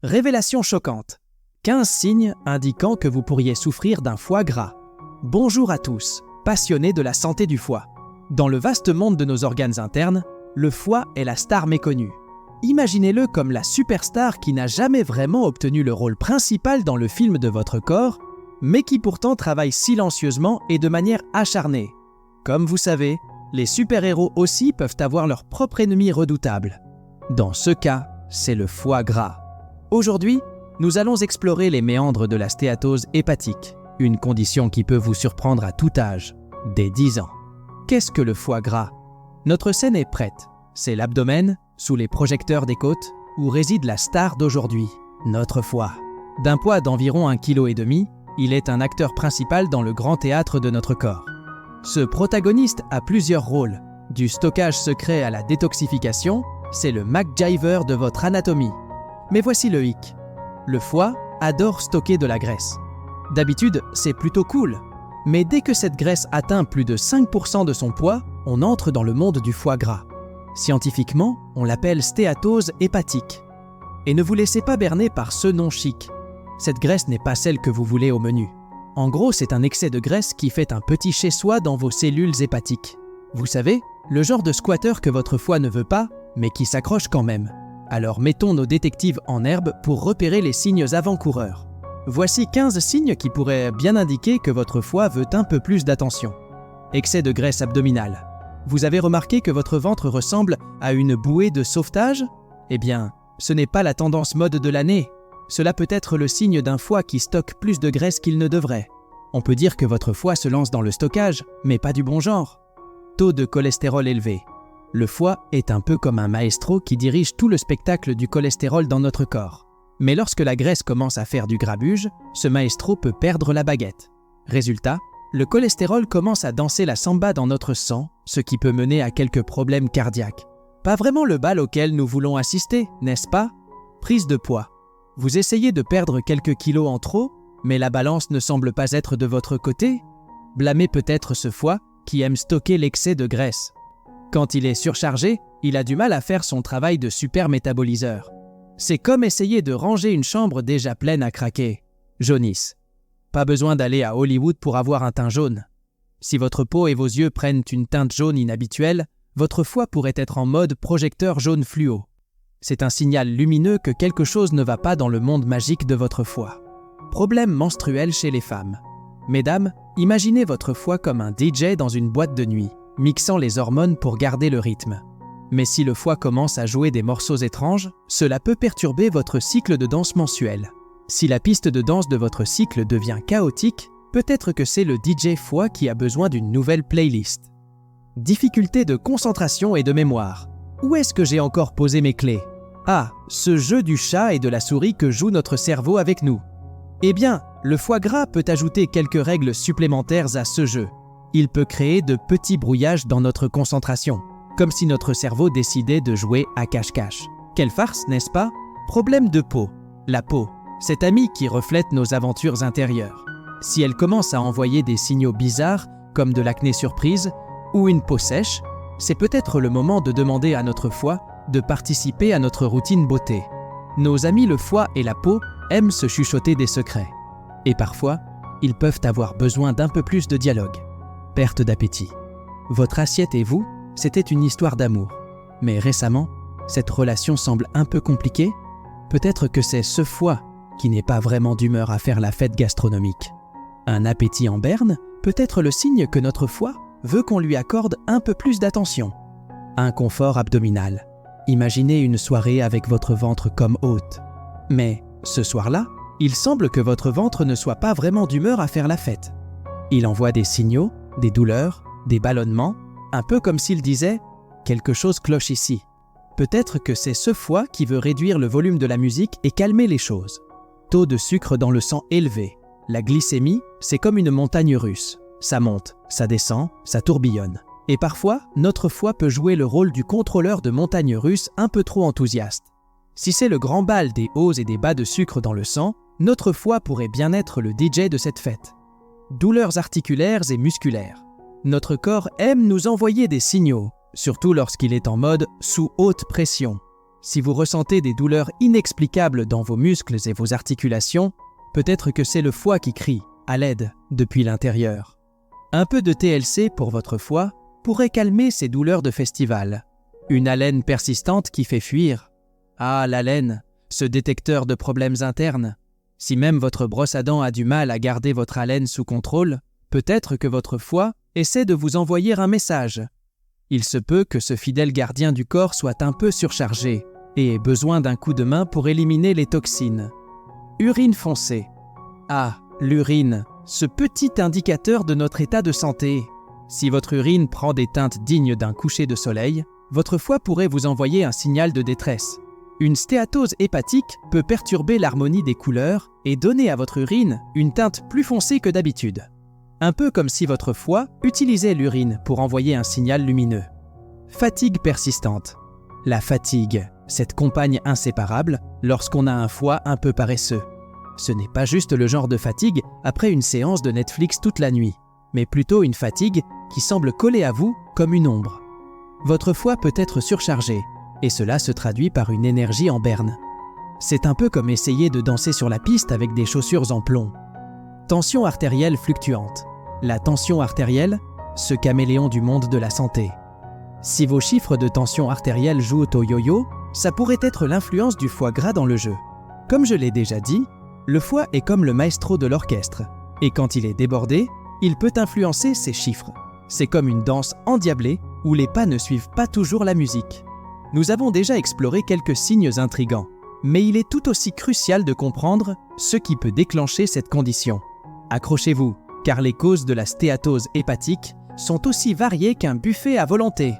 Révélation choquante. 15 signes indiquant que vous pourriez souffrir d'un foie gras. Bonjour à tous, passionnés de la santé du foie. Dans le vaste monde de nos organes internes, le foie est la star méconnue. Imaginez-le comme la superstar qui n'a jamais vraiment obtenu le rôle principal dans le film de votre corps, mais qui pourtant travaille silencieusement et de manière acharnée. Comme vous savez, les super-héros aussi peuvent avoir leur propre ennemi redoutable. Dans ce cas, c'est le foie gras. Aujourd'hui, nous allons explorer les méandres de la stéatose hépatique, une condition qui peut vous surprendre à tout âge, dès 10 ans. Qu'est-ce que le foie gras? Notre scène est prête. C'est l'abdomen, sous les projecteurs des côtes, où réside la star d'aujourd'hui, notre foie. D'un poids d'environ 1,5 kg, il est un acteur principal dans le grand théâtre de notre corps. Ce protagoniste a plusieurs rôles. Du stockage secret à la détoxification, c'est le MacGyver de votre anatomie. Mais voici le hic. Le foie adore stocker de la graisse. D'habitude, c'est plutôt cool. Mais dès que cette graisse atteint plus de 5% de son poids, on entre dans le monde du foie gras. Scientifiquement, on l'appelle stéatose hépatique. Et ne vous laissez pas berner par ce nom chic. Cette graisse n'est pas celle que vous voulez au menu. En gros, c'est un excès de graisse qui fait un petit chez-soi dans vos cellules hépatiques. Vous savez, le genre de squatter que votre foie ne veut pas, mais qui s'accroche quand même. Alors mettons nos détectives en herbe pour repérer les signes avant-coureurs. Voici 15 signes qui pourraient bien indiquer que votre foie veut un peu plus d'attention. Excès de graisse abdominale. Vous avez remarqué que votre ventre ressemble à une bouée de sauvetage? Eh bien, ce n'est pas la tendance mode de l'année. Cela peut être le signe d'un foie qui stocke plus de graisse qu'il ne devrait. On peut dire que votre foie se lance dans le stockage, mais pas du bon genre. Taux de cholestérol élevé. Le foie est un peu comme un maestro qui dirige tout le spectacle du cholestérol dans notre corps. Mais lorsque la graisse commence à faire du grabuge, ce maestro peut perdre la baguette. Résultat, le cholestérol commence à danser la samba dans notre sang, ce qui peut mener à quelques problèmes cardiaques. Pas vraiment le bal auquel nous voulons assister, n'est-ce pas? Prise de poids. Vous essayez de perdre quelques kilos en trop, mais la balance ne semble pas être de votre côté? Blâmez peut-être ce foie qui aime stocker l'excès de graisse. Quand il est surchargé, il a du mal à faire son travail de super métaboliseur. C'est comme essayer de ranger une chambre déjà pleine à craquer. Jaunisse. Pas besoin d'aller à Hollywood pour avoir un teint jaune. Si votre peau et vos yeux prennent une teinte jaune inhabituelle, votre foie pourrait être en mode projecteur jaune fluo. C'est un signal lumineux que quelque chose ne va pas dans le monde magique de votre foie. Problème menstruel chez les femmes. Mesdames, imaginez votre foie comme un DJ dans une boîte de nuit, mixant les hormones pour garder le rythme. Mais si le foie commence à jouer des morceaux étranges, cela peut perturber votre cycle de danse mensuel. Si la piste de danse de votre cycle devient chaotique, peut-être que c'est le DJ foie qui a besoin d'une nouvelle playlist. Difficulté de concentration et de mémoire. Où est-ce que j'ai encore posé mes clés? Ah, ce jeu du chat et de la souris que joue notre cerveau avec nous. Eh bien, le foie gras peut ajouter quelques règles supplémentaires à ce jeu. Il peut créer de petits brouillages dans notre concentration, comme si notre cerveau décidait de jouer à cache-cache. Quelle farce, n'est-ce pas? Problème de peau. La peau, cette amie qui reflète nos aventures intérieures. Si elle commence à envoyer des signaux bizarres, comme de l'acné surprise ou une peau sèche, c'est peut-être le moment de demander à notre foie de participer à notre routine beauté. Nos amis le foie et la peau aiment se chuchoter des secrets. Et parfois, ils peuvent avoir besoin d'un peu plus de dialogue. Perte d'appétit. Votre assiette et vous, c'était une histoire d'amour. Mais récemment, cette relation semble un peu compliquée. Peut-être que c'est ce foie qui n'est pas vraiment d'humeur à faire la fête gastronomique. Un appétit en berne peut être le signe que notre foie veut qu'on lui accorde un peu plus d'attention. Inconfort abdominal. Imaginez une soirée avec votre ventre comme hôte. Mais ce soir-là, il semble que votre ventre ne soit pas vraiment d'humeur à faire la fête. Il envoie des signaux, des douleurs, des ballonnements, un peu comme s'il disait « quelque chose cloche ici ». Peut-être que c'est ce foie qui veut réduire le volume de la musique et calmer les choses. Taux de sucre dans le sang élevé. La glycémie, c'est comme une montagne russe. Ça monte, ça descend, ça tourbillonne. Et parfois, notre foie peut jouer le rôle du contrôleur de montagne russe un peu trop enthousiaste. Si c'est le grand bal des hauts et des bas de sucre dans le sang, notre foie pourrait bien être le DJ de cette fête. Douleurs articulaires et musculaires. Notre corps aime nous envoyer des signaux, surtout lorsqu'il est en mode sous haute pression. Si vous ressentez des douleurs inexplicables dans vos muscles et vos articulations, peut-être que c'est le foie qui crie à l'aide depuis l'intérieur. Un peu de TLC pour votre foie pourrait calmer ces douleurs de festival. Une haleine persistante qui fait fuir. Ah, l'haleine, ce détecteur de problèmes internes. Si même votre brosse à dents a du mal à garder votre haleine sous contrôle, peut-être que votre foie essaie de vous envoyer un message. Il se peut que ce fidèle gardien du corps soit un peu surchargé et ait besoin d'un coup de main pour éliminer les toxines. Urine foncée. Ah, l'urine, ce petit indicateur de notre état de santé. Si votre urine prend des teintes dignes d'un coucher de soleil, votre foie pourrait vous envoyer un signal de détresse. Une stéatose hépatique peut perturber l'harmonie des couleurs et donner à votre urine une teinte plus foncée que d'habitude. Un peu comme si votre foie utilisait l'urine pour envoyer un signal lumineux. Fatigue persistante. La fatigue, cette compagne inséparable lorsqu'on a un foie un peu paresseux. Ce n'est pas juste le genre de fatigue après une séance de Netflix toute la nuit, mais plutôt une fatigue qui semble coller à vous comme une ombre. Votre foie peut être surchargé, et cela se traduit par une énergie en berne. C'est un peu comme essayer de danser sur la piste avec des chaussures en plomb. Tension artérielle fluctuante. La tension artérielle, ce caméléon du monde de la santé. Si vos chiffres de tension artérielle jouent au yo-yo, ça pourrait être l'influence du foie gras dans le jeu. Comme je l'ai déjà dit, le foie est comme le maestro de l'orchestre, et quand il est débordé, il peut influencer ses chiffres. C'est comme une danse endiablée où les pas ne suivent pas toujours la musique. Nous avons déjà exploré quelques signes intrigants, mais il est tout aussi crucial de comprendre ce qui peut déclencher cette condition. Accrochez-vous, car les causes de la stéatose hépatique sont aussi variées qu'un buffet à volonté.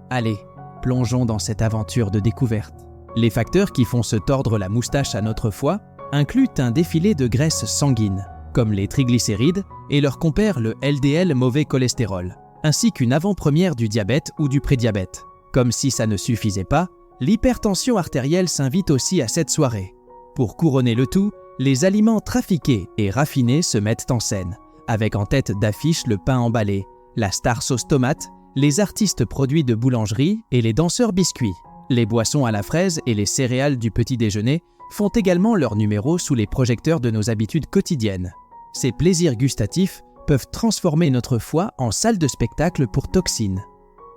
Allez, plongeons dans cette aventure de découverte. Les facteurs qui font se tordre la moustache à notre foie incluent un défilé de graisses sanguines, comme les triglycérides et leur compère le LDL mauvais cholestérol, ainsi qu'une avant-première du diabète ou du prédiabète. Comme si ça ne suffisait pas, l'hypertension artérielle s'invite aussi à cette soirée. Pour couronner le tout, les aliments trafiqués et raffinés se mettent en scène, avec en tête d'affiche le pain emballé, la star sauce tomate, les artistes produits de boulangerie et les danseurs biscuits. Les boissons à la fraise et les céréales du petit déjeuner font également leur numéro sous les projecteurs de nos habitudes quotidiennes. Ces plaisirs gustatifs peuvent transformer notre foie en salle de spectacle pour toxines.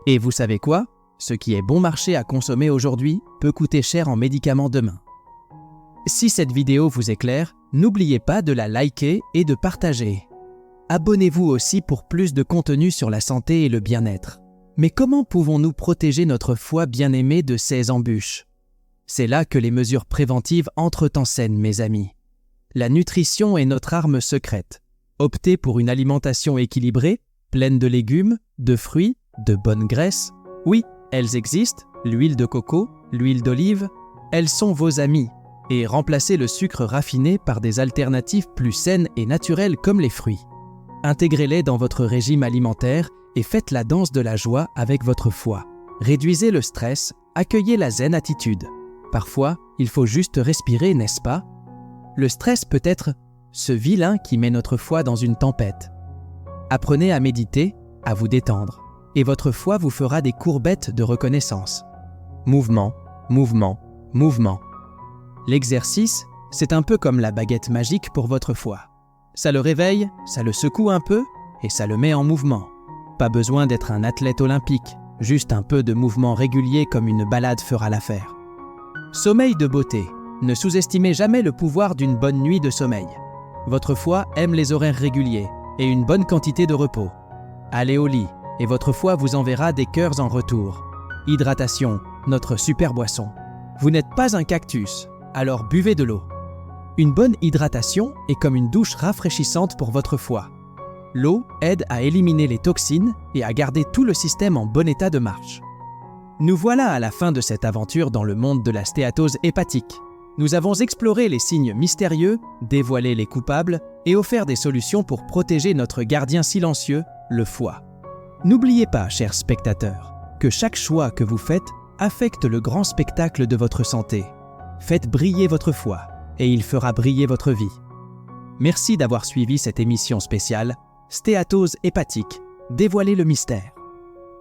Et vous savez quoi ? Ce qui est bon marché à consommer aujourd'hui peut coûter cher en médicaments demain. Si cette vidéo vous éclaire, n'oubliez pas de la liker et de partager. Abonnez-vous aussi pour plus de contenu sur la santé et le bien-être. Mais comment pouvons-nous protéger notre foie bien-aimé de ces embûches ? C'est là que les mesures préventives entrent en scène, mes amis. La nutrition est notre arme secrète. Optez pour une alimentation équilibrée, pleine de légumes, de fruits, de bonnes graisses. Oui, elles existent, l'huile de coco, l'huile d'olive, elles sont vos amies. Et remplacez le sucre raffiné par des alternatives plus saines et naturelles comme les fruits. Intégrez-les dans votre régime alimentaire et faites la danse de la joie avec votre foie. Réduisez le stress, accueillez la zen attitude. Parfois, il faut juste respirer, n'est-ce pas ? Le stress peut être ce vilain qui met notre foie dans une tempête. Apprenez à méditer, à vous détendre, et votre foie vous fera des courbettes de reconnaissance. Mouvement, mouvement, mouvement. L'exercice, c'est un peu comme la baguette magique pour votre foie. Ça le réveille, ça le secoue un peu et ça le met en mouvement. Pas besoin d'être un athlète olympique, juste un peu de mouvement régulier comme une balade fera l'affaire. Sommeil de beauté. Ne sous-estimez jamais le pouvoir d'une bonne nuit de sommeil. Votre foie aime les horaires réguliers et une bonne quantité de repos. Allez au lit et votre foie vous enverra des cœurs en retour. Hydratation, notre super boisson. Vous n'êtes pas un cactus, alors buvez de l'eau. Une bonne hydratation est comme une douche rafraîchissante pour votre foie. L'eau aide à éliminer les toxines et à garder tout le système en bon état de marche. Nous voilà à la fin de cette aventure dans le monde de la stéatose hépatique. Nous avons exploré les signes mystérieux, dévoilé les coupables et offert des solutions pour protéger notre gardien silencieux, le foie. N'oubliez pas, chers spectateurs, que chaque choix que vous faites affecte le grand spectacle de votre santé. Faites briller votre foie et il fera briller votre vie. Merci d'avoir suivi cette émission spéciale Stéatose hépatique, dévoilez le mystère.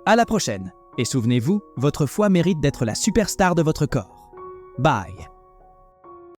À la prochaine, et souvenez-vous, votre foie mérite d'être la superstar de votre corps. Bye.